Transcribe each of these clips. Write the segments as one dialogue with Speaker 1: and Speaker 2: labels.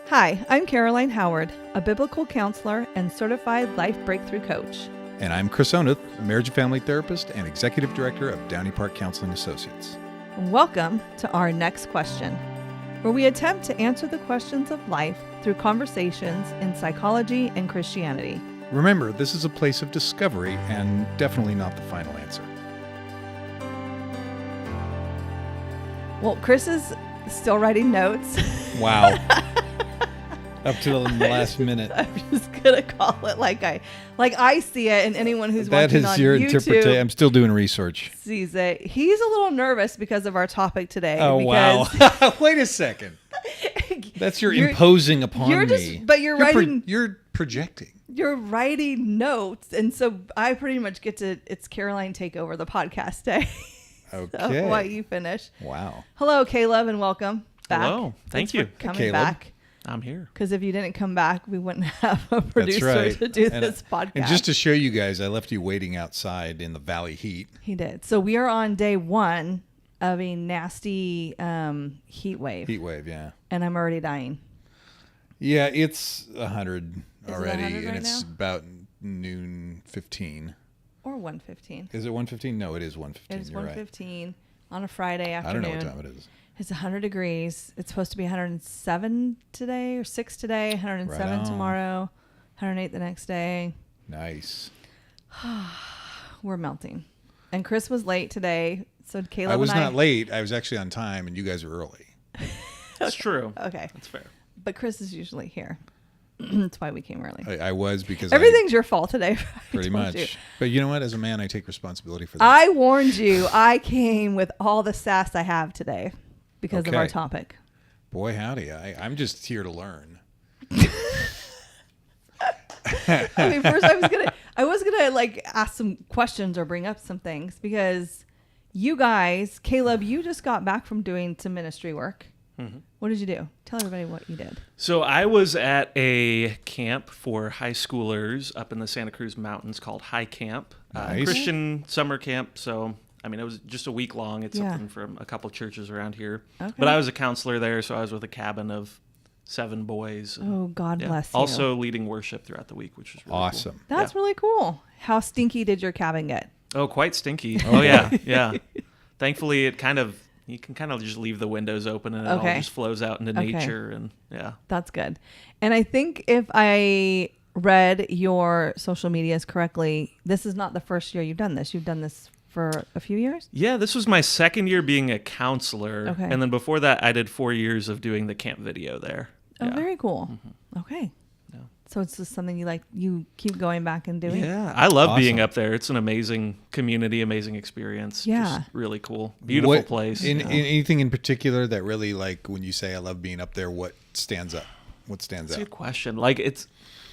Speaker 1: Hi, I'm Caroline Howard, a biblical counselor and certified life breakthrough coach.
Speaker 2: And I'm Chris Oneth, marriage and family therapist and executive director of Downey Park Counseling Associates.
Speaker 1: Welcome to our next question, where we attempt to answer the questions of life through conversations in psychology and Christianity.
Speaker 2: Remember, this is a place of discovery and definitely not the final answer.
Speaker 1: Well, Chris is still writing notes.
Speaker 2: Wow. Up to the last minute.
Speaker 1: I'm just gonna call it like I see it, and anyone who's
Speaker 2: That
Speaker 1: watching
Speaker 2: is
Speaker 1: on
Speaker 2: your
Speaker 1: YouTube
Speaker 2: interpretation. I'm still doing research.
Speaker 1: sees it. He's a little nervous because of our topic today.
Speaker 2: Oh, wow. Wait a second. That's you're imposing upon me.
Speaker 1: But you're writing.
Speaker 2: You're projecting.
Speaker 1: You're writing notes, and so I pretty much get to. It's Caroline take over the podcast day.
Speaker 2: Okay.
Speaker 1: So while you finish.
Speaker 2: Wow.
Speaker 1: Hello, Caleb, and welcome back.
Speaker 3: Hello. Thank you.
Speaker 1: For coming
Speaker 2: Caleb.
Speaker 1: back.
Speaker 3: I'm here.
Speaker 1: Because if you didn't come back, we wouldn't have a producer
Speaker 2: That's right.
Speaker 1: to do this podcast.
Speaker 2: And just to show you guys, I left you waiting outside in the valley heat.
Speaker 1: He did. So we are on day one of a nasty heat wave.
Speaker 2: Heat wave, yeah.
Speaker 1: And I'm already dying.
Speaker 2: Yeah, it's 100 already,
Speaker 1: 100
Speaker 2: and
Speaker 1: right
Speaker 2: it's
Speaker 1: now?
Speaker 2: about noon 15.
Speaker 1: Or 1:15.
Speaker 2: Is it 1:15? No, it is 1:15.
Speaker 1: It's
Speaker 2: You're right.
Speaker 1: 1:15 on a Friday
Speaker 2: I
Speaker 1: afternoon.
Speaker 2: don't know what time it is.
Speaker 1: It's 100 degrees. It's supposed to be 107 today or 6 today, 107
Speaker 2: Right on.
Speaker 1: tomorrow, 108 the next day.
Speaker 2: Nice.
Speaker 1: We're melting. And Chris was late today. So Caleb
Speaker 2: I was
Speaker 1: and
Speaker 2: not late. I was actually on time, and you guys are early.
Speaker 3: That's true.
Speaker 1: Okay.
Speaker 3: That's fair.
Speaker 1: But Chris is usually here. That's why we came early.
Speaker 2: I was because
Speaker 1: Everything's your fault today.
Speaker 2: pretty
Speaker 1: told you.
Speaker 2: much. But you know what? As a man, I take responsibility for that.
Speaker 1: I warned you. I came with all the sass I have today because of our
Speaker 2: Okay.
Speaker 1: topic.
Speaker 2: Boy, howdy. I'm just here to learn.
Speaker 1: I mean, first I was gonna like ask some questions or bring up some things because you guys, Caleb, you just got back from doing some ministry work.
Speaker 3: Mm-hmm.
Speaker 1: What did you do? Tell everybody what you did.
Speaker 3: So I was at a camp for high schoolers up in the Santa Cruz Mountains called High Camp,
Speaker 2: Nice.
Speaker 3: Christian summer camp. So, I mean, it was just a week long. It's
Speaker 1: Yeah.
Speaker 3: something from a couple churches around here.
Speaker 1: Okay.
Speaker 3: But I was a counselor there, so I was with a cabin of 7 boys. and,
Speaker 1: Oh, God bless you.
Speaker 3: Also leading worship throughout the week, which was really
Speaker 2: Awesome.
Speaker 1: That's really cool. How stinky did your cabin get?
Speaker 3: Cool. Oh, quite stinky. Oh, yeah. Yeah. Thankfully, you can kind of just leave the windows open and it all
Speaker 1: Okay.
Speaker 3: just flows out into
Speaker 1: Okay.
Speaker 3: nature. And yeah.
Speaker 1: That's good. And I think if I read your social medias correctly, this is not the first year you've done this. You've done this for a few years?
Speaker 3: Yeah, this was my second year being a counselor.
Speaker 1: Okay.
Speaker 3: And then before that, I did 4 years of doing the camp video there.
Speaker 1: Oh,
Speaker 3: Yeah.
Speaker 1: very cool. Okay.
Speaker 3: Yeah.
Speaker 1: So it's just something you keep going back and doing?
Speaker 3: Yeah, I love being
Speaker 2: Awesome.
Speaker 3: up there. It's an amazing community, amazing experience.
Speaker 1: Yeah.
Speaker 3: Just really cool. Beautiful
Speaker 2: What-
Speaker 3: place.
Speaker 2: In
Speaker 3: Yeah.
Speaker 2: anything in particular that really, like, when you say I love being up there, what stands up? What stands
Speaker 3: That's a
Speaker 2: out?
Speaker 3: good question. Like, it's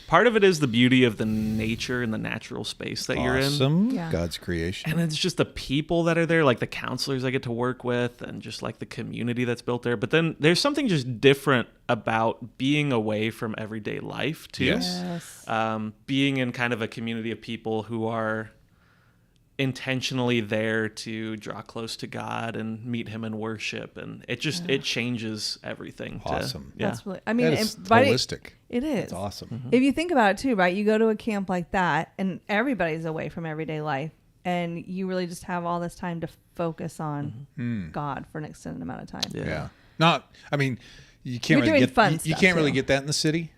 Speaker 3: part of it is the beauty of the nature and the natural space that you're in.
Speaker 2: Awesome.
Speaker 1: Yeah.
Speaker 2: God's creation.
Speaker 3: And it's just the people that are there, like the counselors I get to work with, and just like the community that's built there. But then there's something just different about being away from everyday life, too.
Speaker 2: Yes.
Speaker 1: Yes.
Speaker 3: Being in kind of a community of people who are intentionally there to draw close to God and meet Him in worship. And it just, it changes everything.
Speaker 2: Awesome.
Speaker 3: Yeah.
Speaker 1: That's really, I mean,
Speaker 2: That is
Speaker 1: and by-
Speaker 2: holistic.
Speaker 1: it is.
Speaker 2: It's awesome.
Speaker 1: If you think about it too, right? You go to a camp like that and everybody's away from everyday life and you really just have all this time to focus on God for an extended amount of time.
Speaker 2: Yeah. Not, I mean, you can't
Speaker 1: You're
Speaker 2: really
Speaker 1: doing
Speaker 2: get
Speaker 1: fun
Speaker 2: you
Speaker 1: stuff,
Speaker 2: can't really
Speaker 1: too.
Speaker 2: get that in the city.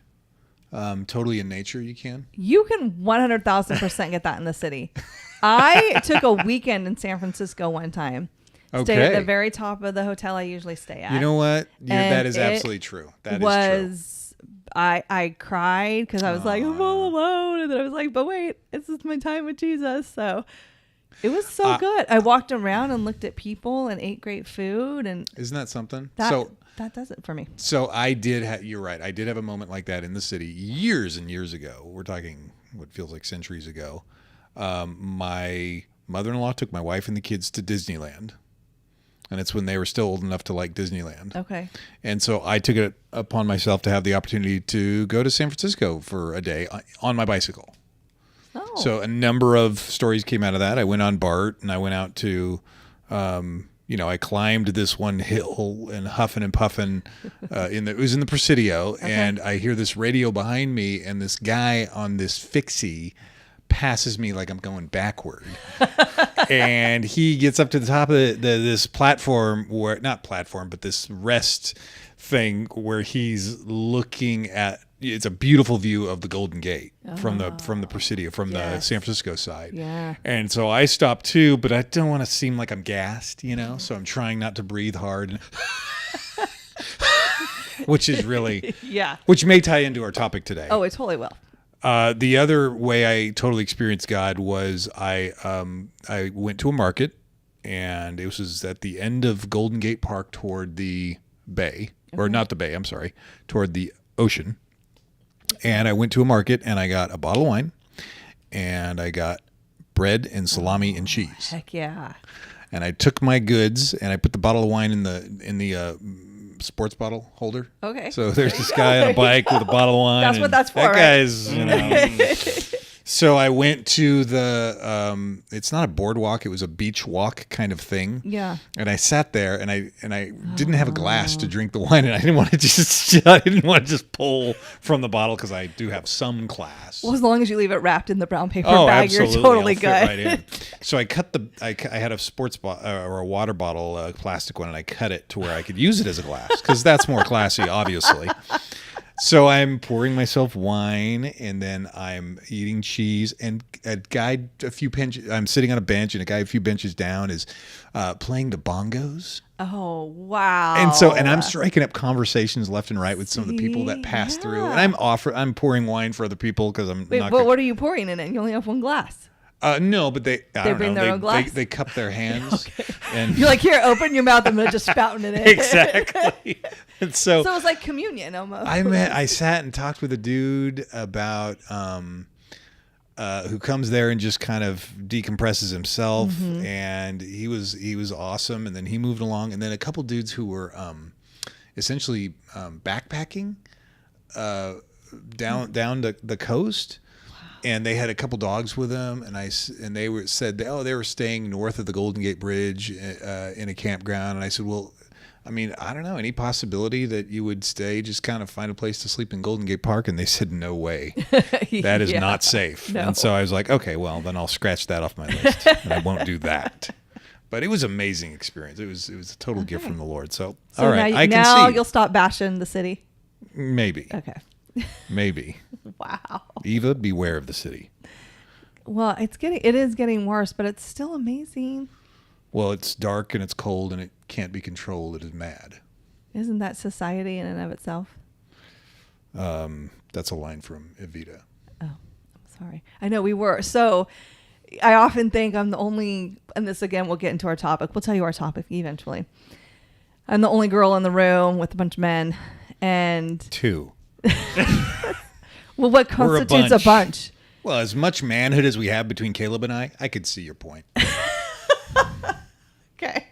Speaker 2: Totally in nature, you can.
Speaker 1: You can 100,000% get that in the city. I took a weekend in San Francisco one time. Stayed at
Speaker 2: Okay.
Speaker 1: the very top of the hotel I usually stay at.
Speaker 2: You know what?
Speaker 1: And
Speaker 2: That is
Speaker 1: it
Speaker 2: absolutely true. That is
Speaker 1: was I cried because I was like, I'm all alone, and then I was like, but wait, this is my time with Jesus. So it was so good. I walked around and looked at people and ate great food, and
Speaker 2: true. Isn't that something?
Speaker 1: that does it for me.
Speaker 2: So I did. You're right. I did have a moment like that in the city years and years ago. We're talking what feels like centuries ago. My mother-in-law took my wife and the kids to Disneyland, and it's when they were still old enough to like Disneyland.
Speaker 1: Okay.
Speaker 2: And so I took it upon myself to have the opportunity to go to San Francisco for a day on my bicycle.
Speaker 1: Oh.
Speaker 2: So a number of stories came out of that. I went on BART and I went out to I climbed this one hill and huffing and puffing. It was in the Presidio, and I hear this radio behind me, and this guy on this fixie passes me like I'm going backward. And he gets up to the top of this platform, but this rest thing where he's looking at. It's a beautiful view of the Golden Gate from the Presidio, from the San Francisco side.
Speaker 1: Yeah.
Speaker 2: And so I stopped too, but I don't want to seem like I'm gassed, so I'm trying not to breathe hard. Which is really, which may tie into our topic today.
Speaker 1: Oh, it totally will.
Speaker 2: The other way I totally experienced God was I went to a market, and it was at the end of Golden Gate Park toward the bay, or not the bay, I'm sorry, toward the ocean. And I went to a market, and I got a bottle of wine, and I got bread and salami and cheese.
Speaker 1: Heck yeah.
Speaker 2: And I took my goods, and I put the bottle of wine in the sports bottle holder.
Speaker 1: Okay.
Speaker 2: So there's this guy on a bike with a bottle of wine.
Speaker 1: That's what that's for,
Speaker 2: that
Speaker 1: right?
Speaker 2: guy's, So I went to the, it's not a boardwalk, it was a beach walk kind of thing.
Speaker 1: Yeah.
Speaker 2: And I sat there, and I didn't have a glass to drink the wine, and I didn't want to just pull from the bottle because I do have some class.
Speaker 1: Well, as long as you leave it wrapped in the brown paper bag,
Speaker 2: absolutely.
Speaker 1: you're totally
Speaker 2: I'll
Speaker 1: good.
Speaker 2: fit right in. So I had a sports or a water bottle, a plastic one, and I cut it to where I could use it as a glass because that's more classy, obviously. So I'm pouring myself wine, and then I'm eating cheese, and I'm sitting on a bench, and a guy a few benches down is playing the bongos.
Speaker 1: Oh, wow.
Speaker 2: And I'm striking up conversations left and right with some of the people that pass through, and I'm pouring wine for other people because I'm
Speaker 1: Wait,
Speaker 2: not.
Speaker 1: But what are you pouring in it? You only have one glass.
Speaker 2: No, but they
Speaker 1: bring their own glass?
Speaker 2: They cup their hands. And
Speaker 1: You're like, here, open your mouth, and they're just spouting it in.
Speaker 2: Exactly. And so
Speaker 1: it's like communion almost.
Speaker 2: I sat and talked with a dude about who comes there and just kind of decompresses himself, and he was awesome. And then he moved along, and then a couple dudes who were essentially backpacking down the coast. And they had a couple dogs with them, and they said they were staying north of the Golden Gate Bridge in a campground. And I said, well, I mean, I don't know, any possibility that you would stay, just kind of find a place to sleep in Golden Gate Park? And they said, no way, that is not safe. No. And so I was like, okay, well then I'll scratch that off my list, and I won't do that. But it was an amazing experience. It was a total gift from the Lord. So all right, I can see.
Speaker 1: Now you'll stop bashing the city.
Speaker 2: Maybe.
Speaker 1: Okay.
Speaker 2: Maybe.
Speaker 1: Wow.
Speaker 2: Eva, beware of the city.
Speaker 1: Well, it is getting worse, but it's still amazing.
Speaker 2: Well, it's dark and it's cold and it can't be controlled. It is mad.
Speaker 1: Isn't that society in and of itself?
Speaker 2: That's a line from Evita.
Speaker 1: Oh, I'm sorry. I know we were. So I often think I'm the only, and this again, we'll get into our topic. We'll tell you our topic eventually. I'm the only girl in the room with a bunch of men, and
Speaker 2: two.
Speaker 1: Well, what constitutes a bunch?
Speaker 2: Well, as much manhood as we have between Caleb and I could see your point.
Speaker 1: Okay.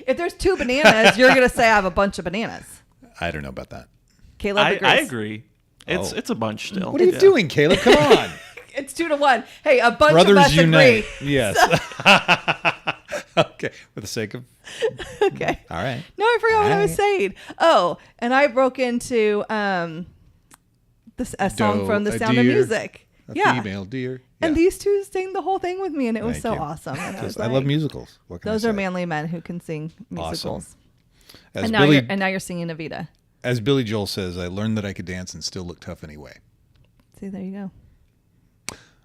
Speaker 1: If there's 2 bananas, you're going to say I have a bunch of bananas.
Speaker 2: I don't know about that.
Speaker 1: Caleb agrees.
Speaker 3: I agree. It's a bunch still.
Speaker 2: What are you doing, Caleb? Come on.
Speaker 1: It's 2-1. Hey, a bunch
Speaker 2: Brothers
Speaker 1: of us
Speaker 2: unite.
Speaker 1: agree.
Speaker 2: Yes. Okay. For the sake of.
Speaker 1: Okay.
Speaker 2: All right.
Speaker 1: No, I forgot what I was saying. Oh, and I broke into a song from The Sound of Music.
Speaker 2: A female deer. Yeah.
Speaker 1: And these two sang the whole thing with me, and it was
Speaker 2: Thank you.
Speaker 1: awesome. And
Speaker 2: I love musicals. What can
Speaker 1: those
Speaker 2: I say?
Speaker 1: are manly men who can sing musicals.
Speaker 2: Awesome.
Speaker 1: And now you're singing Evita.
Speaker 2: As Billy Joel says, I learned that I could dance and still look tough anyway.
Speaker 1: See, there you go.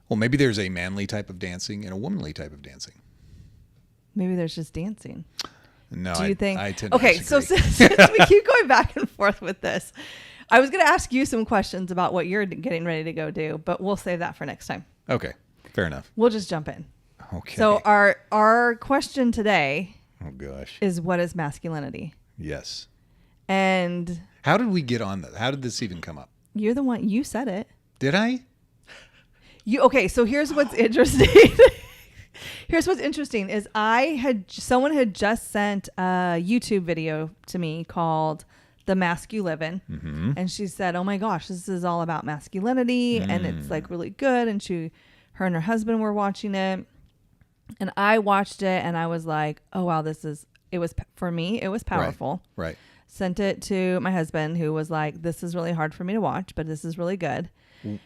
Speaker 2: Well, maybe there's a manly type of dancing and a womanly type of dancing.
Speaker 1: Maybe there's just dancing.
Speaker 2: No,
Speaker 1: Do you think?
Speaker 2: I tend to
Speaker 1: okay, so since we keep going back and forth with this, I was going to ask you some questions about what you're getting ready to go do, but we'll save that for next time.
Speaker 2: Okay, fair enough.
Speaker 1: We'll just jump in.
Speaker 2: Okay.
Speaker 1: So our question today is, what is masculinity?
Speaker 2: Yes.
Speaker 1: And
Speaker 2: how did we get on that? How did this even come up?
Speaker 1: You're the one. You said it.
Speaker 2: Did I?
Speaker 1: Okay, so here's what's interesting. Here's what's interesting is someone had just sent a YouTube video to me called The Masculivin'.
Speaker 2: Mm-hmm.
Speaker 1: And she said, oh my gosh, this is all about masculinity and it's like really good. And her and her husband were watching it. And I watched it and I was like, oh, wow, for me, it was powerful.
Speaker 2: Right.
Speaker 1: Sent it to my husband, who was like, this is really hard for me to watch, but this is really good.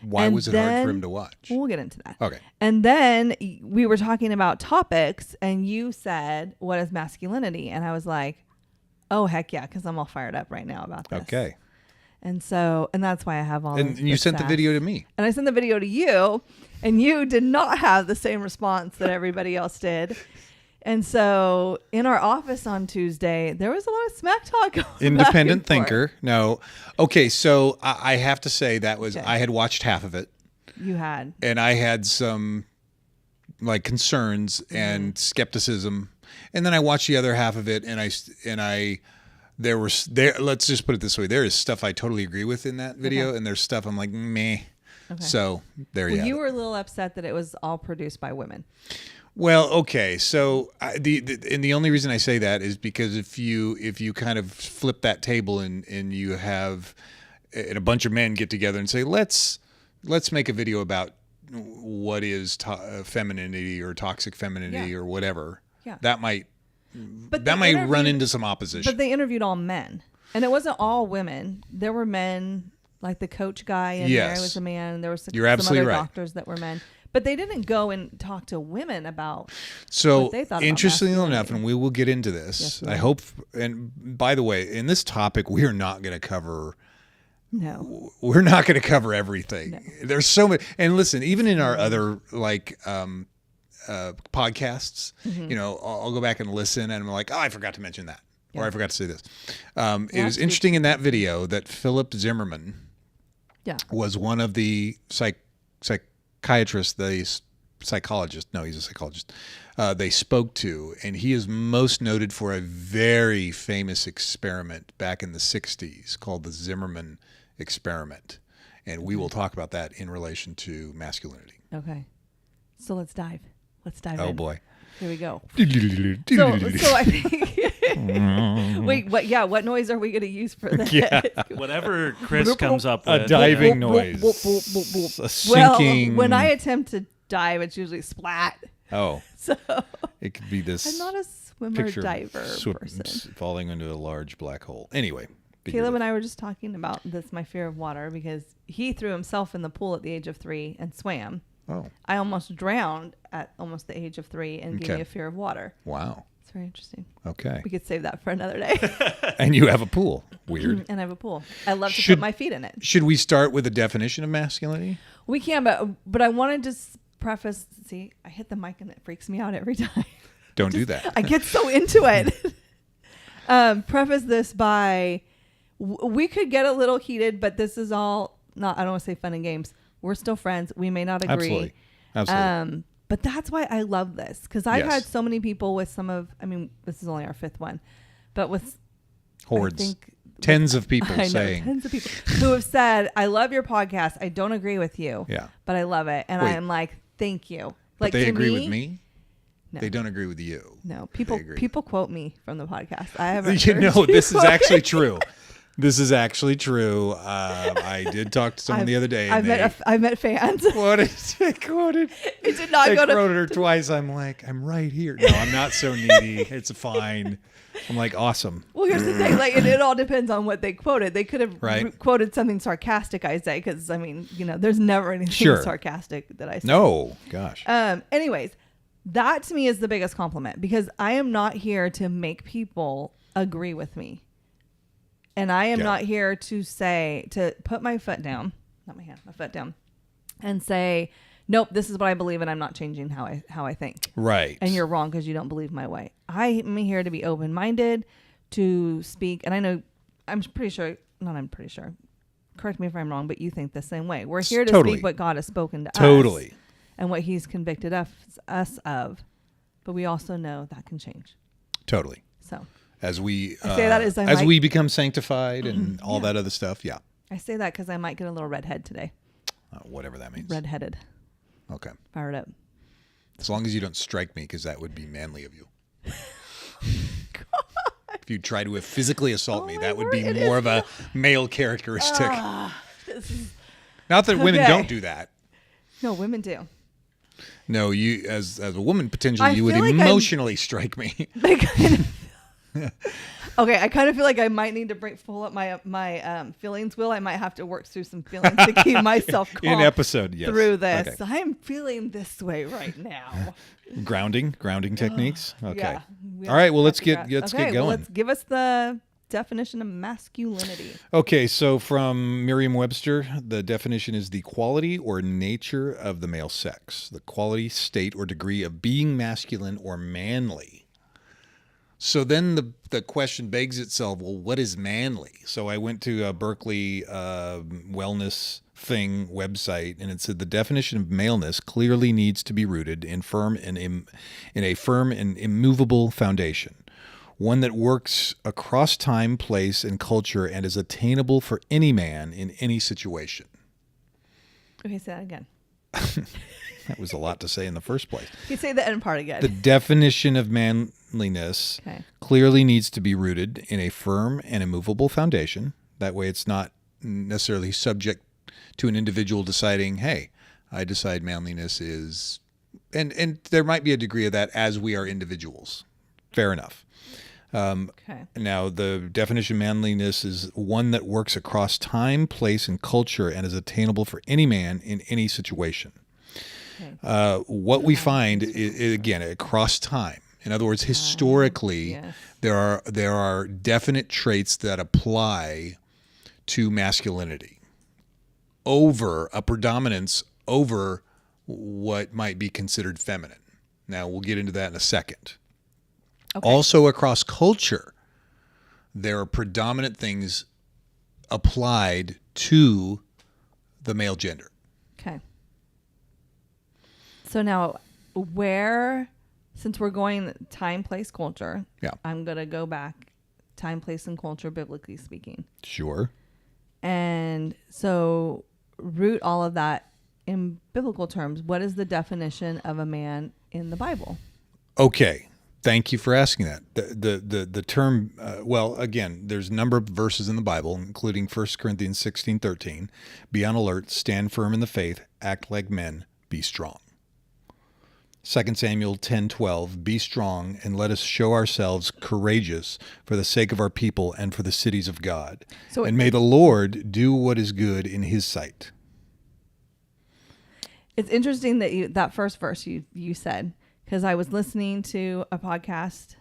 Speaker 2: Why was it hard for him to watch?
Speaker 1: We'll get into that.
Speaker 2: Okay.
Speaker 1: And then we were talking about topics and you said, what is masculinity? And I was like, oh, heck yeah, because I'm all fired up right now about this.
Speaker 2: Okay.
Speaker 1: And that's why I have all
Speaker 2: And you sent the video to me.
Speaker 1: And I sent the video to you, and you did not have the same response that everybody else did. And so in our office on Tuesday, there was a lot of smack talk going
Speaker 2: Independent thinker. No. Okay, so I have to say that was, I had watched half of it.
Speaker 1: You had.
Speaker 2: And I had some like concerns and skepticism. And then I watched the other half of it, and let's just put it this way. There is stuff I totally agree with in that video, and there's stuff I'm like, meh. Okay. So there you go.
Speaker 1: You were a little upset that it was all produced by women.
Speaker 2: Well, okay. So the only reason I say that is because if you kind of flip that table and you have a bunch of men get together and say, let's make a video about what is femininity or toxic femininity or whatever. Yeah. That might run into some opposition.
Speaker 1: But they interviewed all men, and it wasn't all women. There were men, like the coach guy in there was a man. There was some other doctors that were men. But they didn't go and talk to women about what they thought.
Speaker 2: Interestingly enough, and we will get into this. Yes, I hope. And by the way, in this topic, we are not going to cover.
Speaker 1: No,
Speaker 2: we're not going to cover everything.
Speaker 1: No.
Speaker 2: There's so many. And listen, even in our other podcasts, I'll go back and listen, and I'm like, oh, I forgot to mention that, or I forgot to say this. It was interesting in that video that Philip Zimmerman, was one of the psychiatrists, he's a psychologist, they spoke to, and he is most noted for a very famous experiment back in the 60s called the Zimmerman experiment. And we will talk about that in relation to masculinity.
Speaker 1: Okay. So let's dive in.
Speaker 2: Oh boy.
Speaker 1: Here we go. So I think wait, what noise are we going to use for that?
Speaker 2: Yeah.
Speaker 3: Whatever Chris comes up with.
Speaker 2: A diving noise. A sinking.
Speaker 1: Well, when I attempt to dive, it's usually splat.
Speaker 2: Oh.
Speaker 1: So
Speaker 2: it could be this.
Speaker 1: I'm not a swimmer diver person.
Speaker 2: Falling into a large black hole. Anyway.
Speaker 1: Caleb and I were just talking about my fear of water, because he threw himself in the pool at the age of 3 and swam.
Speaker 2: Oh.
Speaker 1: I almost drowned at almost the age of 3 and gave me a fear of water.
Speaker 2: Wow.
Speaker 1: It's very interesting.
Speaker 2: Okay.
Speaker 1: We could save that for another day.
Speaker 2: And you have a pool. Weird.
Speaker 1: And I have a pool. I love to put my feet in it.
Speaker 2: Should we start with a definition of masculinity?
Speaker 1: We can, but I wanted to preface. See, I hit the mic and it freaks me out every time.
Speaker 2: Don't do that.
Speaker 1: I get so into it. Preface this by, we could get a little heated, but this is all not, I don't want to say fun and games. We're still friends. We may not agree.
Speaker 2: Absolutely.
Speaker 1: But that's why I love this, because I've had so many people with this is only our 5th one, but with
Speaker 2: hordes, tens of people
Speaker 1: tens of people who have said, I love your podcast. I don't agree with you, but I love it. And I am like, thank you.
Speaker 2: But they agree with me?
Speaker 1: No.
Speaker 2: They don't agree with you.
Speaker 1: No, people quote me from the podcast. I haven't.
Speaker 2: This is actually true. This is actually true. I did talk to someone the other day.
Speaker 1: I met fans.
Speaker 2: Quoted.
Speaker 1: It did not go to.
Speaker 2: I quoted her twice. I'm like, I'm right here. No, I'm not so needy. It's fine. I'm like, awesome.
Speaker 1: Well, here's the thing. Like, it all depends on what they quoted. They could have quoted something sarcastic, I say, because there's never anything sarcastic that I say.
Speaker 2: No, gosh.
Speaker 1: Anyways, that to me is the biggest compliment, because I am not here to make people agree with me. And I am not here to put my foot down, not my hand, my foot down, and say, nope, this is what I believe, and I'm not changing how I think.
Speaker 2: Right.
Speaker 1: And you're wrong because you don't believe my way. I am here to be open-minded, to speak, and I'm pretty sure, correct me if I'm wrong, but you think the same way. We're here to speak what God has spoken to us. And what he's convicted us of. But we also know that can change.
Speaker 2: Totally.
Speaker 1: So.
Speaker 2: As we
Speaker 1: we
Speaker 2: become sanctified and all that other stuff,
Speaker 1: I say that because I might get a little redhead today.
Speaker 2: Whatever that means.
Speaker 1: Redheaded.
Speaker 2: Okay.
Speaker 1: Fired up.
Speaker 2: As long as you don't strike me, because that would be manly of you. If you try to physically assault me, that would be more of a male characteristic. Not that women don't do that.
Speaker 1: No, women do.
Speaker 2: No, you as a woman potentially
Speaker 1: I
Speaker 2: you would
Speaker 1: feel like
Speaker 2: emotionally strike me.
Speaker 1: I kind of- okay, I kind of feel like I might need to pull up my feelings wheel. I might have to work through some feelings to keep myself calm
Speaker 2: In episode, yes.
Speaker 1: through this.
Speaker 2: Okay.
Speaker 1: I'm feeling this way right now.
Speaker 2: Grounding techniques. Okay.
Speaker 1: Yeah,
Speaker 2: All right. Well, let's
Speaker 1: to
Speaker 2: get
Speaker 1: figure out-
Speaker 2: going.
Speaker 1: Well, let's give us the definition of masculinity.
Speaker 2: Okay, so from Merriam-Webster, the definition is the quality or nature of the male sex, the quality, state, or degree of being masculine or manly. So then the question begs itself, well, what is manly? So I went to a Berkeley wellness thing website, and it said the definition of maleness clearly needs to be rooted in a firm and immovable foundation. One that works across time, place, and culture and is attainable for any man in any situation.
Speaker 1: Okay, say that again.
Speaker 2: That was a lot to say in the first place.
Speaker 1: You say the end part again.
Speaker 2: The definition of manliness clearly needs to be rooted in a firm and immovable foundation. That way it's not necessarily subject to an individual deciding, hey, I decide manliness is... And there might be a degree of that as we are individuals. Fair enough. Now, the definition of manliness is one that works across time, place, and culture and is attainable for any man in any situation. What we find is, again, across time. In other words, historically, there are definite traits that apply to masculinity over a predominance over what might be considered feminine. Now, we'll get into that in a second. Okay. Also, across culture, there are predominant things applied to the male gender.
Speaker 1: Okay. So now, since we're going time, place, culture, I'm going to go back time, place, and culture, biblically speaking.
Speaker 2: Sure.
Speaker 1: And so root all of that in biblical terms. What is the definition of a man in the Bible?
Speaker 2: Okay. Thank you for asking that. The term, well, again, there's a number of verses in the Bible, including 1 Corinthians 16:13. Be on alert, stand firm in the faith, act like men, be strong. 2 Samuel 10:12. Be strong and let us show ourselves courageous for the sake of our people and for the cities of God. And may the Lord do what is good in his sight.
Speaker 1: It's interesting that that first verse you said, because I was listening to a podcast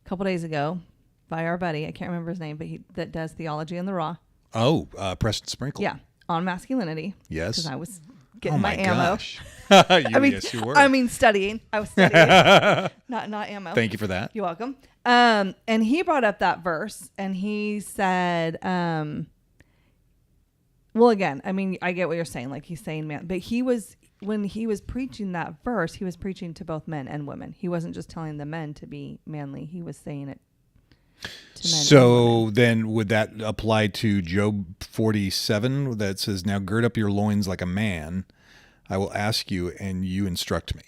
Speaker 1: a couple days ago by our buddy. I can't remember his name, but that does Theology in the Raw.
Speaker 2: Oh, Preston Sprinkle.
Speaker 1: Yeah, on masculinity.
Speaker 2: Yes.
Speaker 1: Because I was getting my ammo.
Speaker 2: Gosh. Yes, you were.
Speaker 1: I mean, studying. I was studying, not ammo.
Speaker 2: Thank you for that.
Speaker 1: You're welcome. And he brought up that verse, and he said, well, again, I mean, I get what you're saying. Like, he's saying man, but when he was preaching that verse, he was preaching to both men and women. He wasn't just telling the men to be manly. He was saying it to men.
Speaker 2: So then would that apply to Job 47 that says, now gird up your loins like a man, I will ask you and you instruct me?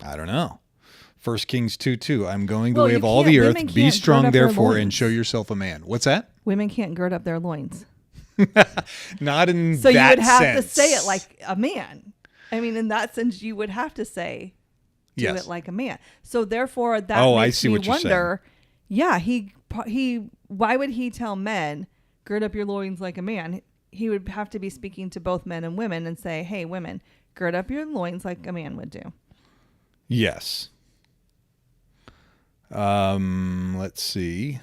Speaker 2: I don't know. 1 Kings 2:2, I'm going the way of all the earth. Be strong, therefore, and show yourself a man. What's that?
Speaker 1: Women can't gird up their loins.
Speaker 2: Not in that sense.
Speaker 1: So you would have to say it like a man. I mean, in that sense, you would have to say, do it like a man. So therefore, that makes me wonder, why would he tell men, gird up your loins like a man? He would have to be speaking to both men and women and say, hey, women, gird up your loins like a man would do.
Speaker 2: Yes. Let's see.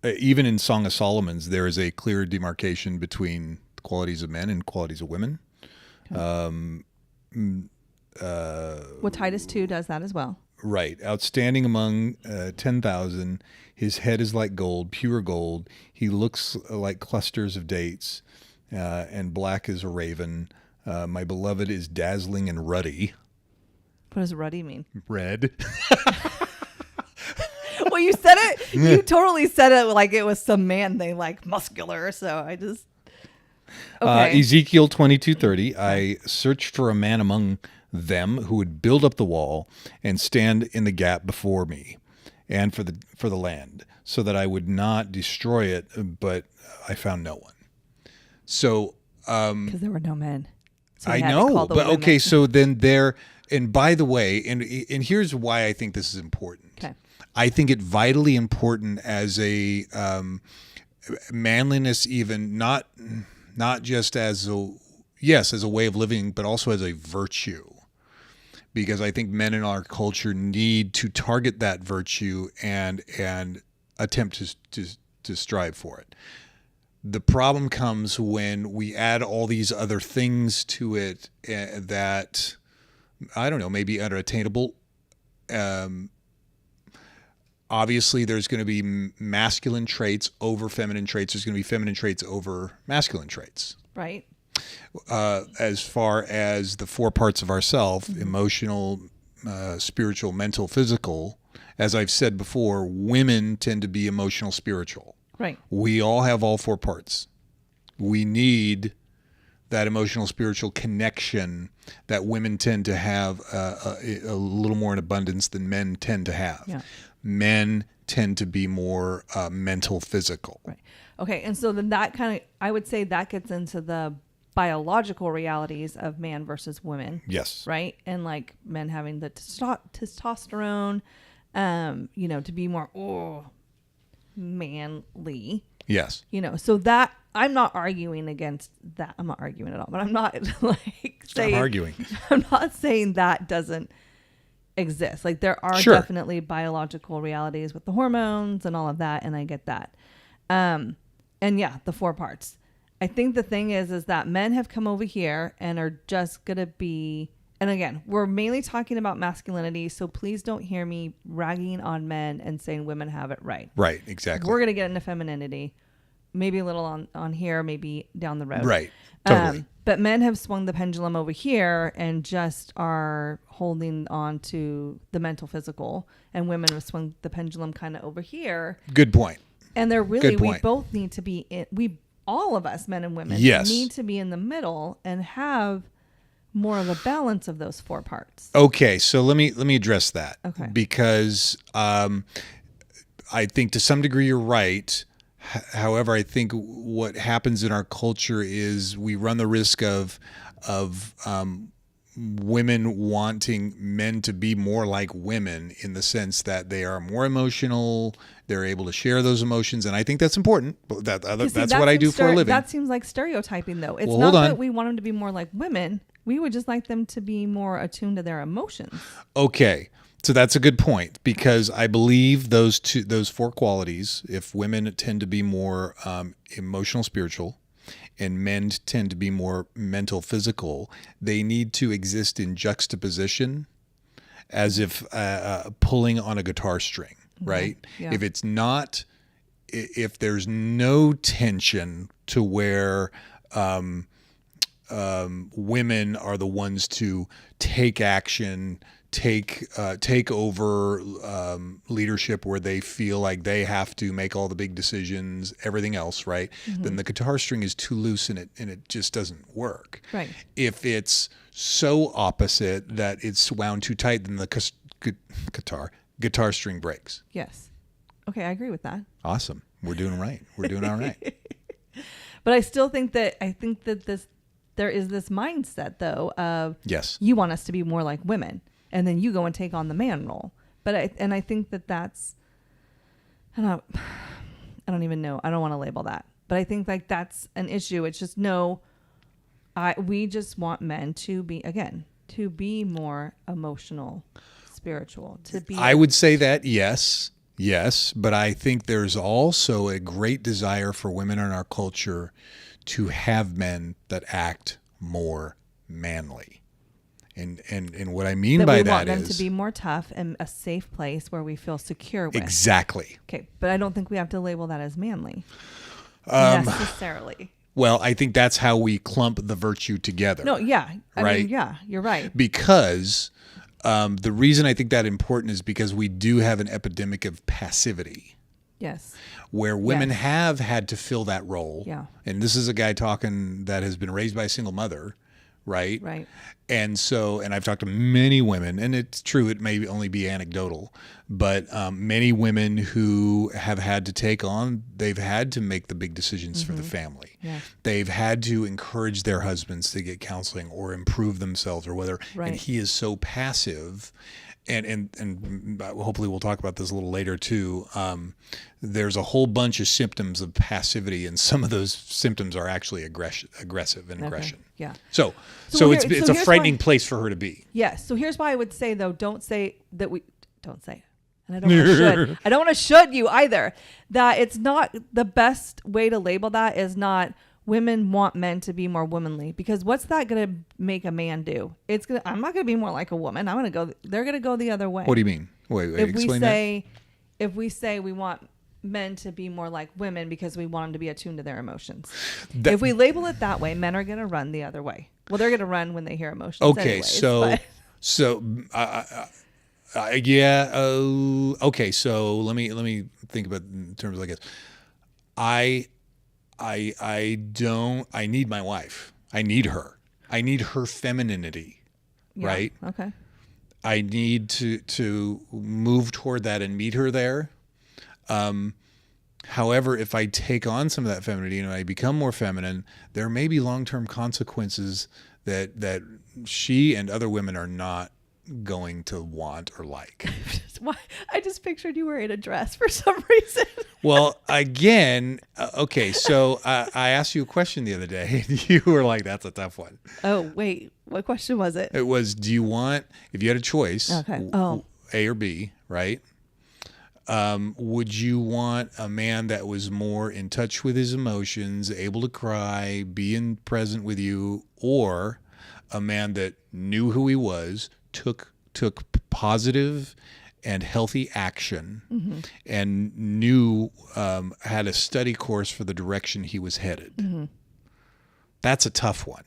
Speaker 2: Even in Song of Solomon's, there is a clear demarcation between qualities of men and qualities of women.
Speaker 1: Okay. Well, Titus 2 does that as well.
Speaker 2: Right. Outstanding among 10,000. His head is like gold, pure gold. He looks like clusters of dates, and black as a raven. My beloved is dazzling and ruddy.
Speaker 1: What does ruddy mean?
Speaker 2: Red.
Speaker 1: Well, you said it. You totally said it like it was some man thing, like muscular. So I just. Okay.
Speaker 2: Ezekiel 22:30. I searched for a man among them who would build up the wall and stand in the gap before me, and for the land, so that I would not destroy it. But I found no one. So
Speaker 1: Because there were no men. So
Speaker 2: I
Speaker 1: they had to call
Speaker 2: know,
Speaker 1: the
Speaker 2: but
Speaker 1: women
Speaker 2: okay.
Speaker 1: men.
Speaker 2: So then there, and by the way, and here's why I think this is important.
Speaker 1: Okay.
Speaker 2: I think it vitally important as a manliness, even not just as a way of living, but also as a virtue. Because I think men in our culture need to target that virtue and attempt to strive for it. The problem comes when we add all these other things to it that, I don't know, maybe unattainable. Obviously, there's going to be masculine traits over feminine traits. There's going to be feminine traits over masculine traits.
Speaker 1: Right.
Speaker 2: As far as the four parts of ourself, emotional, spiritual, mental, physical, as I've said before, women tend to be emotional, spiritual.
Speaker 1: Right.
Speaker 2: We all have all four parts. We need that emotional, spiritual connection that women tend to have a little more in abundance than men tend to have.
Speaker 1: Yeah.
Speaker 2: Men tend to be more mental, physical.
Speaker 1: Right. Okay. And so then that kind of, I would say that gets into the biological realities of man versus women.
Speaker 2: Yes.
Speaker 1: Right. And like men having the testosterone, to be more manly.
Speaker 2: Yes.
Speaker 1: So that I'm not arguing against that. I'm not arguing at all, but I'm not like saying,
Speaker 2: arguing.
Speaker 1: I'm not saying that doesn't exist. Like there are
Speaker 2: Sure.
Speaker 1: definitely biological realities with the hormones and all of that. And I get that. And yeah, the four parts. I think the thing is that men have come over here and are just going to be, and again, we're mainly talking about masculinity. So please don't hear me ragging on men and saying women have it right.
Speaker 2: Right. Exactly.
Speaker 1: We're going to get into femininity, maybe a little on here, maybe down the road.
Speaker 2: Right. Totally.
Speaker 1: But men have swung the pendulum over here and just are holding on to the mental, physical, and women have swung the pendulum kind of over here.
Speaker 2: Good point.
Speaker 1: And they're really,
Speaker 2: Good
Speaker 1: we
Speaker 2: point.
Speaker 1: both need to be all of us, men and women,
Speaker 2: Yes.
Speaker 1: need to be in the middle and have more of a balance of those four parts.
Speaker 2: Okay, so let me address that.
Speaker 1: Okay.
Speaker 2: Because I think to some degree you're right. However, I think what happens in our culture is we run the risk of women wanting men to be more like women in the sense that they are more emotional, they're able to share those emotions, and I think that's important. That's what I do for a living.
Speaker 1: That seems like stereotyping, though. It's
Speaker 2: Well,
Speaker 1: not
Speaker 2: hold on.
Speaker 1: that we want them to be more like women. We would just like them to be more attuned to their emotions.
Speaker 2: Okay. So that's a good point because I believe those four qualities, if women tend to be more emotional, spiritual, and men tend to be more mental, physical, they need to exist in juxtaposition as if pulling on a guitar string, right?
Speaker 1: Yeah.
Speaker 2: If it's not, if there's no tension to where women are the ones to take action, take over leadership where they feel like they have to make all the big decisions, everything else, right?
Speaker 1: Mm-hmm.
Speaker 2: Then the guitar string is too loose and it just doesn't work.
Speaker 1: Right.
Speaker 2: If it's so opposite that it's wound too tight, then the guitar string breaks.
Speaker 1: Yes. Okay, I agree with that.
Speaker 2: Awesome. We're doing right. We're doing all right.
Speaker 1: But I still think that there is this mindset though of
Speaker 2: Yes.
Speaker 1: you want us to be more like women, and then you go and take on the man role. But I think that's I don't even know. I don't want to label that, but I think like that's an issue. It's just we just want men to be more emotional, spiritual, to be.
Speaker 2: I would say that yes, but I think there's also a great desire for women in our culture to have men that act more manly. And what I mean by
Speaker 1: we
Speaker 2: that
Speaker 1: want them
Speaker 2: is
Speaker 1: to be more tough and a safe place where we feel secure with.
Speaker 2: exactly.
Speaker 1: Okay, but I don't think we have to label that as manly necessarily.
Speaker 2: Well, I think that's how we clump the virtue together.
Speaker 1: No, yeah, I
Speaker 2: Right.
Speaker 1: mean, yeah, you're right.
Speaker 2: Because the reason I think that important is because we do have an epidemic of passivity.
Speaker 1: Yes.
Speaker 2: Where women
Speaker 1: Yes.
Speaker 2: have had to fill that role.
Speaker 1: Yeah.
Speaker 2: And this is a guy talking that has been raised by a single mother, right?
Speaker 1: Right.
Speaker 2: And so, and I've talked to many women, and it's true, it may only be anecdotal, but many women who have had to take on, they've had to make the big decisions for the family.
Speaker 1: Yeah.
Speaker 2: They've had to encourage their husbands to get counseling or improve themselves or whatever.
Speaker 1: Right.
Speaker 2: And he is so passive. And hopefully we'll talk about this a little later too. There's a whole bunch of symptoms of passivity, and some of those symptoms are actually aggressive and aggression.
Speaker 1: Yeah.
Speaker 2: So
Speaker 1: here-
Speaker 2: it's
Speaker 1: so
Speaker 2: a
Speaker 1: here's
Speaker 2: frightening
Speaker 1: why-
Speaker 2: place for her to be.
Speaker 1: Yes. So here's why I would say though, don't say that we don't say it. And I don't want to should. I don't want to should you either. That it's not the best way to label that is not women want men to be more womanly, because what's that going to make a man do? I'm not going to be more like a woman. They're going to go the other way.
Speaker 2: What do you mean? Wait,
Speaker 1: if
Speaker 2: explain
Speaker 1: if we say we want men to be more like women because we want them to be attuned to their emotions. If we label it that way, men are going to run the other way. Well, they're going to run when they hear emotions.
Speaker 2: Okay,
Speaker 1: anyways,
Speaker 2: okay. So let me think about in terms like this. I need my wife. I need her. I need her femininity, right?
Speaker 1: Okay.
Speaker 2: I need to move toward that and meet her there. However, if I take on some of that femininity and I become more feminine, there may be long-term consequences that she and other women are not going to want or like.
Speaker 1: I just pictured you wearing a dress for some reason.
Speaker 2: Well, again, okay, so I asked you a question the other day, and you were like, that's a tough one.
Speaker 1: Oh, wait. What question was it?
Speaker 2: It was, do you want, if you had a choice,
Speaker 1: okay.
Speaker 2: A or B, right? Would you want a man that was more in touch with his emotions, able to cry, being present with you, or a man that knew who he was, took positive and healthy action, and knew had a study course for the direction he was headed? That's a tough one.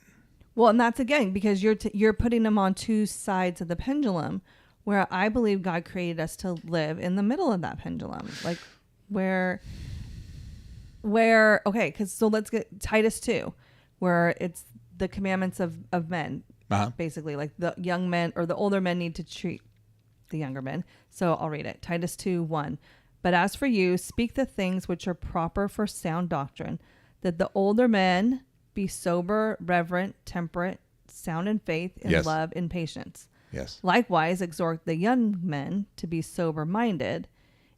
Speaker 1: Well, and that's again because you're putting them on two sides of the pendulum, where I believe God created us to live in the middle of that pendulum, like where okay, because so let's get Titus 2, where it's the commandments of men. Basically, like the young men or the older men need to treat the younger men. So I'll read it. Titus 2:1. But as for you, speak the things which are proper for sound doctrine, that the older men be sober, reverent, temperate, sound in faith, in
Speaker 2: Yes.
Speaker 1: love, in patience.
Speaker 2: Yes.
Speaker 1: Likewise, exhort the young men to be sober-minded,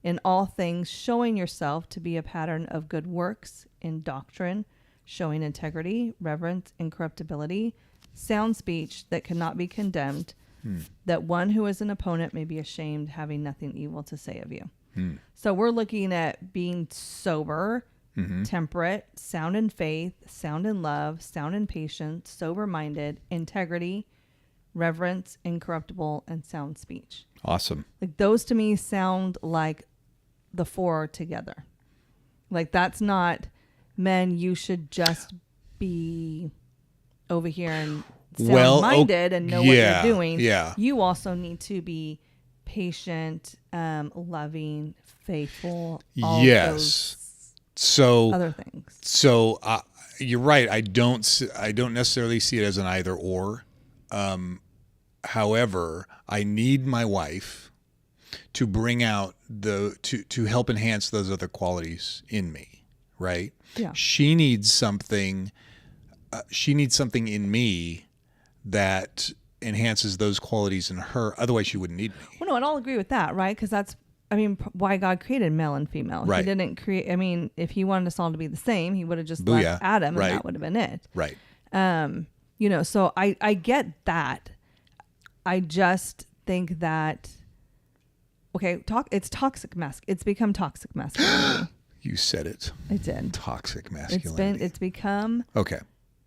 Speaker 1: in all things showing yourself to be a pattern of good works, in doctrine, showing integrity, reverence, incorruptibility, sound speech that cannot be condemned, that one who is an opponent may be ashamed, having nothing evil to say of you. So we're looking at being sober, temperate, sound in faith, sound in love, sound in patience, sober-minded, integrity, reverence, incorruptible, and sound speech.
Speaker 2: Awesome.
Speaker 1: Like those to me sound like the four together. Like that's not, men, you should just be over here and sound-minded and know what you're doing.
Speaker 2: Yeah.
Speaker 1: You also need to be patient, loving, faithful, all those other things.
Speaker 2: So you're right. I don't necessarily see it as an either or. However, I need my wife to bring out to help enhance those other qualities in me, right?
Speaker 1: Yeah.
Speaker 2: She needs something in me that enhances those qualities in her. Otherwise, she wouldn't need me.
Speaker 1: Well, no, and I'll agree with that, right? Because that's, why God created male and female.
Speaker 2: Right.
Speaker 1: He didn't create, if he wanted us all to be the same, he would have just left Adam and that would have been it.
Speaker 2: Right.
Speaker 1: So I get that. I just think that, okay, it's toxic it's become toxic masculinity.
Speaker 2: You said it.
Speaker 1: I did.
Speaker 2: Toxic masculinity.
Speaker 1: It's become.
Speaker 2: Okay.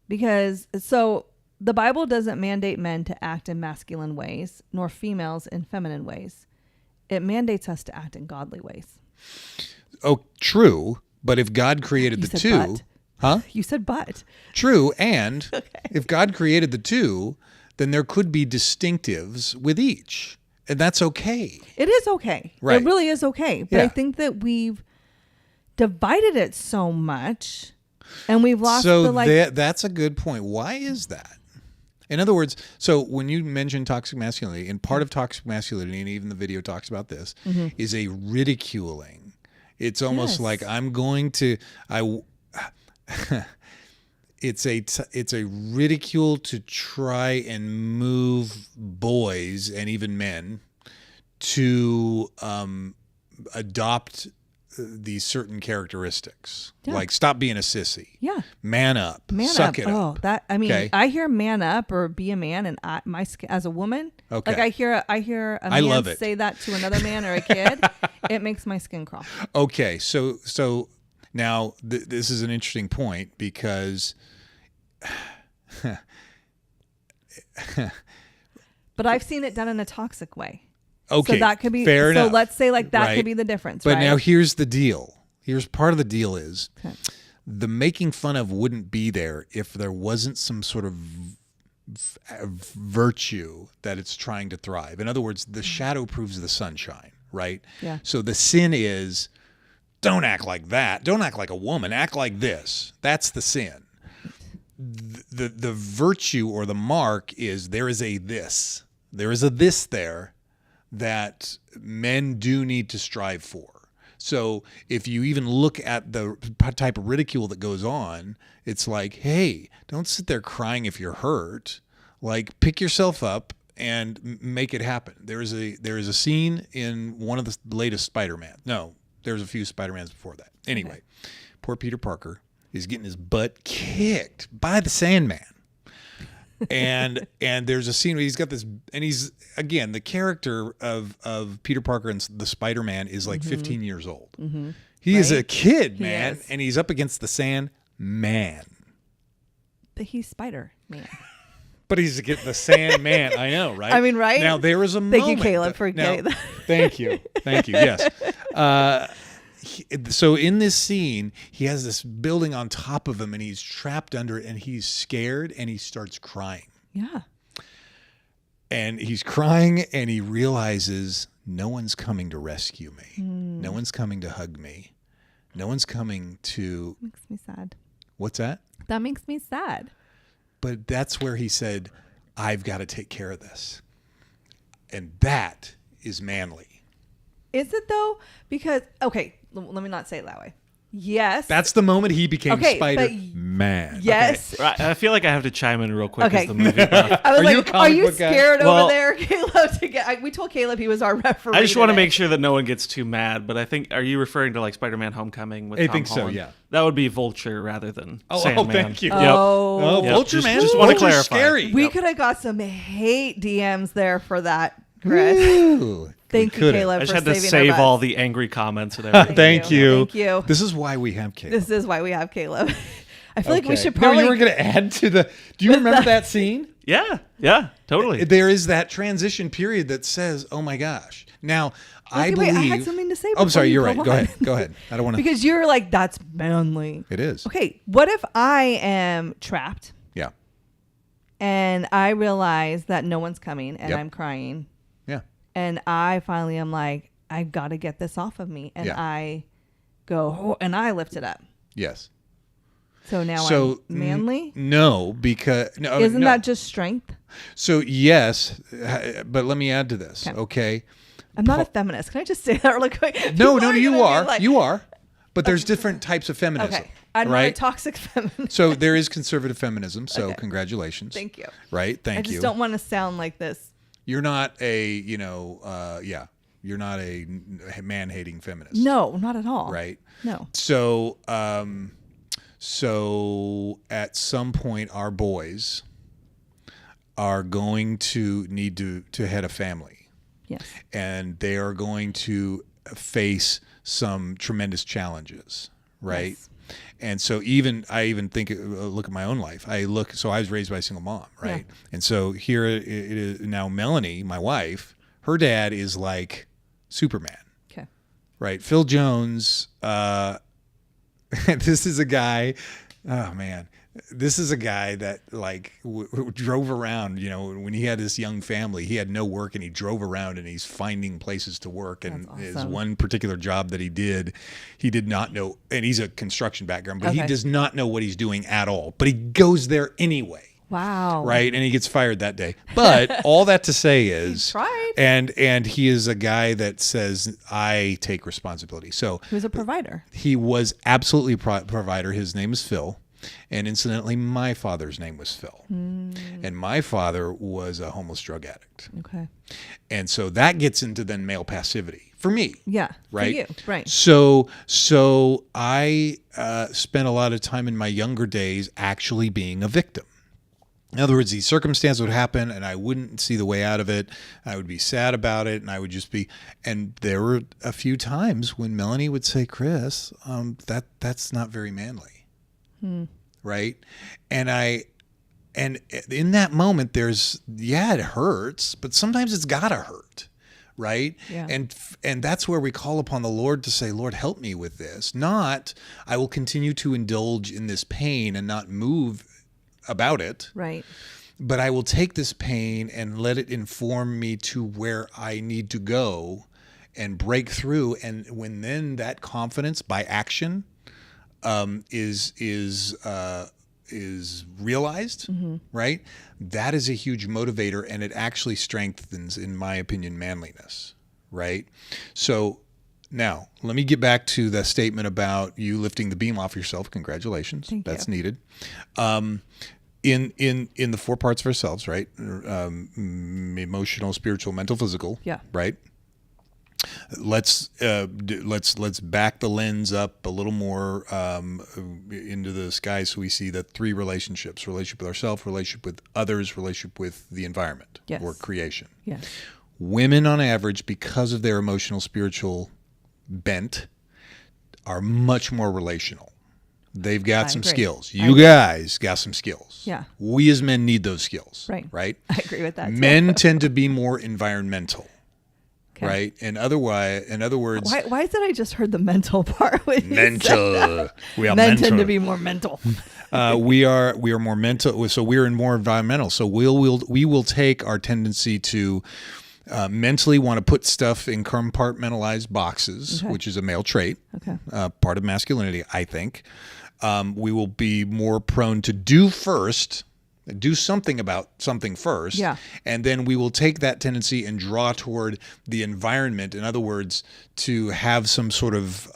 Speaker 1: Because, so the Bible doesn't mandate men to act in masculine ways, nor females in feminine ways. It mandates us to act in godly ways.
Speaker 2: Oh, true. But if God created the two,
Speaker 1: You said but.
Speaker 2: True. And if God created the two, then there could be distinctives with each. And that's okay.
Speaker 1: It is okay.
Speaker 2: Right.
Speaker 1: It really is okay. But I think that we've divided it so much and we've lost
Speaker 2: that's a good point. Why is that? In other words, so when you mention toxic masculinity, and part of toxic masculinity, and even the video talks about this, is a ridiculing. It's almost like I'm going to it's a ridicule to try and move boys and even men to adopt these certain characteristics, like stop being a sissy, man up, suck it up.
Speaker 1: I hear man up or be a man, and as a woman, like I hear a man say that to another man or a kid, it makes my skin crawl.
Speaker 2: Okay, so now this is an interesting point because.
Speaker 1: But I've seen it done in a toxic way.
Speaker 2: Okay,
Speaker 1: so that could be
Speaker 2: fair enough.
Speaker 1: So let's say like that could be the difference.
Speaker 2: But
Speaker 1: right?
Speaker 2: now here's the deal. Here's part of the deal is the making fun of wouldn't be there if there wasn't some sort of virtue that it's trying to thrive. In other words, the shadow proves the sunshine, right?
Speaker 1: Yeah.
Speaker 2: So the sin is don't act like that. Don't act like a woman. Act like this. That's the sin. The virtue or the mark is there is a this. There is a this there that men do need to strive for. So if you even look at the type of ridicule that goes on, it's like, hey, don't sit there crying if you're hurt. Like, pick yourself up and make it happen. There is a scene in one of the latest Spider-Man. No, there's a few Spider-Mans before that. Anyway, poor Peter Parker is getting his butt kicked by the Sandman. And there's a scene where he's got this, and he's, again, the character of Peter Parker and the Spider-Man is like 15 years old. He is a kid, man, and he's up against the Sandman.
Speaker 1: But he's Spider-Man.
Speaker 2: But he's getting the Sandman. I know, right?
Speaker 1: I mean, right?
Speaker 2: Now, there was a moment.
Speaker 1: Thank you, Caleb, for getting that.
Speaker 2: Thank you. Yes. So in this scene, he has this building on top of him, and he's trapped under it, and he's scared, and he starts crying.
Speaker 1: Yeah.
Speaker 2: And he's crying, and he realizes no one's coming to rescue me. No one's coming to hug me. No one's coming to...
Speaker 1: Makes me sad.
Speaker 2: What's that?
Speaker 1: That makes me sad.
Speaker 2: But that's where he said, I've got to take care of this. And that is manly.
Speaker 1: Is it though? Because, okay, let me not say it that way. Yes.
Speaker 2: That's the moment he became Spider-Man.
Speaker 1: Yes.
Speaker 3: Okay. I feel like I have to chime in real quick
Speaker 1: Okay.
Speaker 3: as the movie buff.
Speaker 1: I was
Speaker 2: Are
Speaker 1: like,
Speaker 2: you a comic
Speaker 1: are you
Speaker 2: book guy?
Speaker 1: scared
Speaker 3: Well,
Speaker 1: over there, Caleb? We told Caleb he was our referee.
Speaker 3: I just want to
Speaker 1: today.
Speaker 3: make sure that no one gets too mad, but I think, are you referring to like Spider-Man Homecoming with
Speaker 2: I
Speaker 3: Tom
Speaker 2: think so,
Speaker 3: Holland?
Speaker 2: yeah.
Speaker 3: That would be Vulture rather than
Speaker 2: Oh,
Speaker 3: Sandman.
Speaker 2: thank you.
Speaker 3: Yep.
Speaker 1: Oh.
Speaker 3: Yep.
Speaker 2: Vulture, man.
Speaker 3: Just want to
Speaker 2: Vulture's
Speaker 3: clarify.
Speaker 2: scary.
Speaker 1: We could have got some hate DMs there for that, Chris.
Speaker 2: Ooh,
Speaker 1: Thank you,
Speaker 2: could've.
Speaker 1: Caleb,
Speaker 3: I just
Speaker 1: for
Speaker 3: had to
Speaker 1: saving
Speaker 3: save
Speaker 1: our
Speaker 3: all
Speaker 1: butts.
Speaker 3: the angry comments and everything.
Speaker 2: Thank you.
Speaker 1: Thank you.
Speaker 2: This is why we have Caleb.
Speaker 1: This is why we have Caleb. I feel like we
Speaker 2: Okay.
Speaker 1: should probably...
Speaker 2: No, you were going to add to the... Do you remember that scene?
Speaker 3: Yeah, totally.
Speaker 2: There is that transition period that says, oh my gosh. Now, I
Speaker 1: Okay, wait,
Speaker 2: believe...
Speaker 1: I had something to say
Speaker 2: Oh, I'm sorry,
Speaker 1: before
Speaker 2: you're
Speaker 1: you
Speaker 2: right.
Speaker 1: go on.
Speaker 2: Go ahead. I don't want to...
Speaker 1: Because you're like, that's manly.
Speaker 2: It is.
Speaker 1: Okay, what if I am trapped
Speaker 2: Yeah.
Speaker 1: and I realize that no one's coming and
Speaker 2: Yep.
Speaker 1: I'm crying
Speaker 2: Yeah.
Speaker 1: and I finally am like, I've got to get this off of me. And I go, oh, and I lift it up.
Speaker 2: Yes.
Speaker 1: So now
Speaker 2: So
Speaker 1: I'm manly?
Speaker 2: No, because... No,
Speaker 1: Isn't
Speaker 2: no.
Speaker 1: that just strength?
Speaker 2: So, yes, but let me add to this, okay?
Speaker 1: I'm not a feminist. Can I just say that really quick?
Speaker 2: No,
Speaker 1: People
Speaker 2: you
Speaker 1: gonna be
Speaker 2: are.
Speaker 1: like-
Speaker 2: You are. But there's different types of feminism.
Speaker 1: Okay. I'm not a toxic feminist.
Speaker 2: So there is conservative feminism. So
Speaker 1: Okay.
Speaker 2: Congratulations.
Speaker 1: Thank you.
Speaker 2: Right. Thank
Speaker 1: I
Speaker 2: you.
Speaker 1: just don't want to sound like this.
Speaker 2: You're not a, you're not a man-hating feminist.
Speaker 1: No, not at all.
Speaker 2: Right.
Speaker 1: No.
Speaker 2: So, so at some point, our boys are going to need to head a family.
Speaker 1: Yes.
Speaker 2: And they are going to face some tremendous challenges, right?
Speaker 1: Yes.
Speaker 2: And so I even think, look at my own life. So I was raised by a single mom, right?
Speaker 1: Yeah.
Speaker 2: And so here it is now. Melanie, my wife, her dad is like Superman,
Speaker 1: Okay.
Speaker 2: right? Phil Jones. This is a guy. Oh man. This is a guy that like drove around, when he had this young family, he had no work and he drove around and he's finding places to work. And
Speaker 1: That's
Speaker 2: his
Speaker 1: awesome.
Speaker 2: one particular job that he did not know, and he's a construction background, but he
Speaker 1: Okay.
Speaker 2: does not know what he's doing at all, but he goes there anyway.
Speaker 1: Wow.
Speaker 2: Right. And he gets fired that day. But all that to say is,
Speaker 1: He tried.
Speaker 2: and he is a guy that says, I take responsibility. So
Speaker 1: He was a provider.
Speaker 2: he was absolutely a provider. His name is Phil. And incidentally, my father's name was Phil. And my father was a homeless drug addict.
Speaker 1: Okay.
Speaker 2: And so that gets into then male passivity for me.
Speaker 1: Yeah.
Speaker 2: Right.
Speaker 1: For you. Right.
Speaker 2: So I spent a lot of time in my younger days actually being a victim. In other words, these circumstances would happen and I wouldn't see the way out of it. I would be sad about it and I would just be, and there were a few times when Melanie would say, Chris, that's not very manly. Right. And in that moment, it hurts, but sometimes it's gotta hurt. Right.
Speaker 1: Yeah.
Speaker 2: And that's where we call upon the Lord to say, Lord, help me with this. Not, I will continue to indulge in this pain and not move about it.
Speaker 1: Right.
Speaker 2: But I will take this pain and let it inform me to where I need to go and break through. And when then that confidence by action is realized, right? That is a huge motivator, and it actually strengthens, in my opinion, manliness, right? So now let me get back to the statement about you lifting the beam off yourself. Congratulations.
Speaker 1: Thank
Speaker 2: That's
Speaker 1: you.
Speaker 2: needed. In the 4 parts of ourselves, right? Emotional, spiritual, mental, physical.
Speaker 1: Yeah.
Speaker 2: Right. Let's back the lens up a little more into the sky, so we see the 3 relationships: relationship with ourselves, relationship with others, relationship with the environment
Speaker 1: Yes.
Speaker 2: or creation.
Speaker 1: Yes.
Speaker 2: Women, on average, because of their emotional, spiritual bent, are much more relational. They've got some
Speaker 1: agree.
Speaker 2: skills. You guys got some skills.
Speaker 1: Yeah.
Speaker 2: We as men need those skills.
Speaker 1: Right.
Speaker 2: Right.
Speaker 1: I agree with that.
Speaker 2: Men tend to be more environmental.
Speaker 1: Okay.
Speaker 2: Right. And in other words,
Speaker 1: Why is it I just heard the mental part? When you said
Speaker 2: mental.
Speaker 1: that?
Speaker 2: We are
Speaker 1: Men
Speaker 2: mental.
Speaker 1: tend to be more mental.
Speaker 2: We are more mental. So we're more environmental. So we will take our tendency to mentally want to put stuff in compartmentalized boxes,
Speaker 1: Okay.
Speaker 2: which is a male trait,
Speaker 1: Okay.
Speaker 2: part of masculinity, I think. We will be more prone to do something about something first.
Speaker 1: Yeah.
Speaker 2: And then we will take that tendency and draw toward the environment. In other words, to have some sort of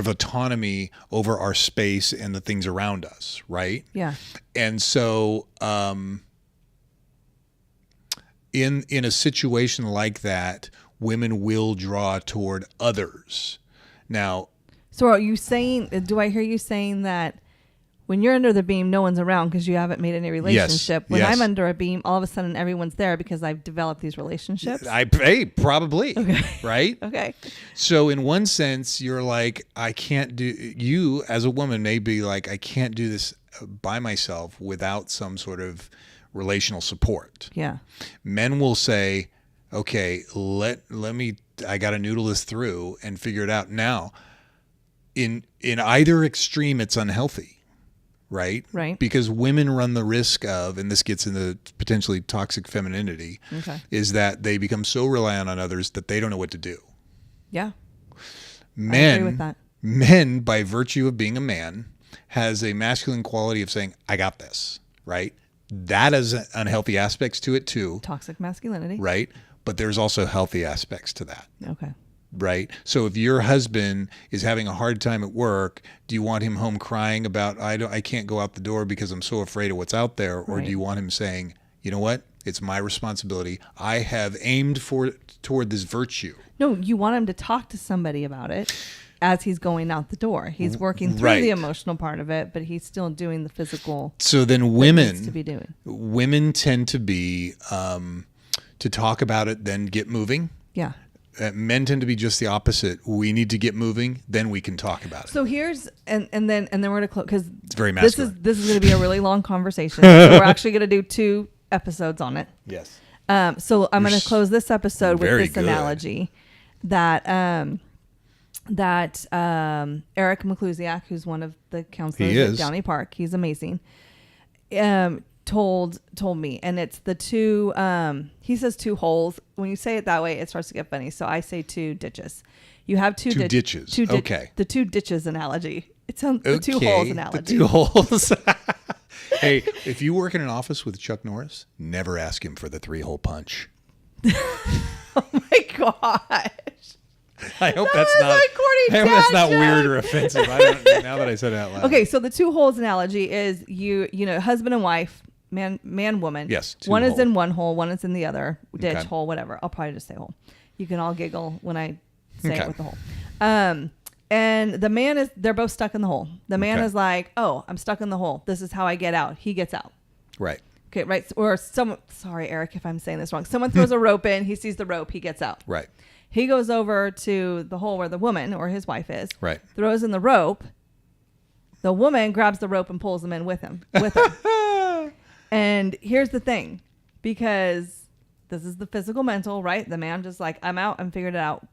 Speaker 2: autonomy over our space and the things around us. Right.
Speaker 1: Yeah.
Speaker 2: And so, in a situation like that, women will draw toward others. Now,
Speaker 1: So are you saying, do I hear you saying that when you're under the beam, no one's around because you haven't made any relationship? When
Speaker 2: yes.
Speaker 1: I'm under a beam, all of a sudden everyone's there because I've developed these relationships?
Speaker 2: probably.
Speaker 1: Okay.
Speaker 2: Right?
Speaker 1: Okay.
Speaker 2: So in one sense, you're like, you as a woman may be like, I can't do this by myself without some sort of relational support.
Speaker 1: Yeah.
Speaker 2: Men will say, okay, I got to noodle this through and figure it out. Now, in either extreme, it's unhealthy, right?
Speaker 1: Right.
Speaker 2: Because women run the risk of, and this gets into potentially toxic femininity,
Speaker 1: Okay.
Speaker 2: is that they become so reliant on others that they don't know what to do.
Speaker 1: Yeah. I agree with that.
Speaker 2: Men, by virtue of being a man, has a masculine quality of saying, I got this, right? That has unhealthy aspects to it too.
Speaker 1: Toxic masculinity.
Speaker 2: Right? But there's also healthy aspects to that.
Speaker 1: Okay.
Speaker 2: Right? So if your husband is having a hard time at work, do you want him home crying about, I can't go out the door because I'm so afraid of what's out there? Or
Speaker 1: Right.
Speaker 2: do you want him saying, you know what? It's my responsibility. I have aimed toward this virtue.
Speaker 1: No, you want him to talk to somebody about it as he's going out the door. He's working through
Speaker 2: Right.
Speaker 1: the emotional part of it, but he's still doing the physical.
Speaker 2: So then
Speaker 1: needs to be doing.
Speaker 2: women tend to be, to talk about it, then get moving.
Speaker 1: Yeah.
Speaker 2: Men tend to be just the opposite. We need to get moving, then we can talk about it.
Speaker 1: So here's and then we're gonna close because
Speaker 2: It's very masculine.
Speaker 1: this is gonna be a really long conversation. So we're actually gonna do 2 episodes on it.
Speaker 2: Yes.
Speaker 1: So I'm gonna close this episode with
Speaker 2: very
Speaker 1: this
Speaker 2: good.
Speaker 1: analogy that Eric McClusiak, who's one of the counselors
Speaker 2: He
Speaker 1: at
Speaker 2: is.
Speaker 1: Downey Park, he's amazing. Told me, and it's the 2. He says 2 holes. When you say it that way, it starts to get funny. So I say 2 ditches. You have 2
Speaker 2: ditches.
Speaker 1: 2
Speaker 2: Okay.
Speaker 1: The 2 ditches analogy. It sounds the 2 holes analogy.
Speaker 2: The 2 holes. Hey, if you work in an office with Chuck Norris, never ask him for the 3-hole punch.
Speaker 1: Oh my gosh.
Speaker 2: I hope that's not weird or offensive. I don't, now that I said it out loud.
Speaker 1: Okay, so the 2 holes analogy is you know, husband and wife, man, woman.
Speaker 2: Yes.
Speaker 1: One is
Speaker 2: hole.
Speaker 1: in one hole, one is in the other. Ditch,
Speaker 2: Okay.
Speaker 1: hole, whatever. I'll probably just say hole. You can all giggle when I say
Speaker 2: Okay.
Speaker 1: it with the hole. And the man they're both stuck in the hole. The man
Speaker 2: Okay.
Speaker 1: is like, oh, I'm stuck in the hole. This is how I get out. He gets out.
Speaker 2: Right.
Speaker 1: Okay, right. Or sorry, Eric, if I'm saying this wrong. Someone throws a rope in. He sees the rope. He gets out.
Speaker 2: Right.
Speaker 1: He goes over to the hole where the woman or his wife is.
Speaker 2: Right.
Speaker 1: Throws in the rope. The woman grabs the rope and pulls him in with her. And here's the thing, because this is the physical mental, right? The man just like, I'm out and figured it out.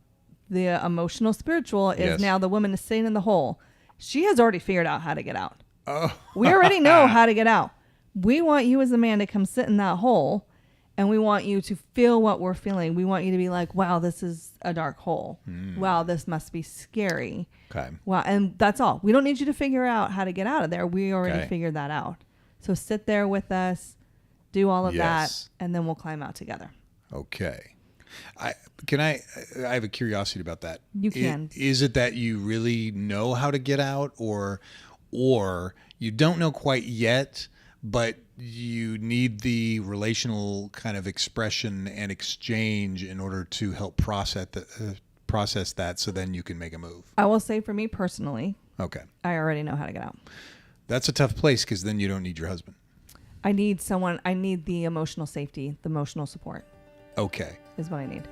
Speaker 1: The emotional spiritual is
Speaker 2: Yes.
Speaker 1: now the woman is sitting in the hole. She has already figured out how to get out.
Speaker 2: Oh.
Speaker 1: We already know how to get out. We want you as a man to come sit in that hole, and we want you to feel what we're feeling. We want you to be like, wow, this is a dark hole. Wow, this must be scary.
Speaker 2: Okay.
Speaker 1: Wow. And that's all. We don't need you to figure out how to get out of there. We already
Speaker 2: Okay.
Speaker 1: figured that out. So sit there with us, do all of
Speaker 2: Yes.
Speaker 1: that, and then we'll climb out together.
Speaker 2: Okay. I have a curiosity about that.
Speaker 1: You can.
Speaker 2: Is it that you really know how to get out, or you don't know quite yet, but you need the relational kind of expression and exchange in order to help process that, so then you can make a move?
Speaker 1: I will say for me personally,
Speaker 2: Okay.
Speaker 1: I already know how to get out.
Speaker 2: That's a tough place, because then you don't need your husband.
Speaker 1: I need the emotional safety, the emotional support
Speaker 2: Okay.
Speaker 1: is what I need.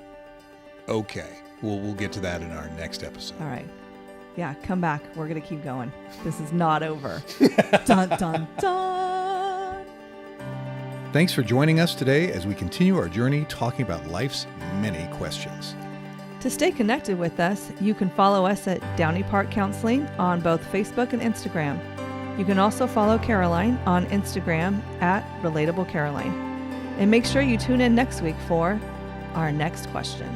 Speaker 2: Okay. Well, we'll get to that in our next episode.
Speaker 1: All right. Yeah, come back. We're going to keep going. This is not over. Dun, dun, dun.
Speaker 2: Thanks for joining us today as we continue our journey talking about life's many questions.
Speaker 1: To stay connected with us, you can follow us at Downey Park Counseling on both Facebook and Instagram. You can also follow Caroline on Instagram at Relatable Caroline. And make sure you tune in next week for our next question.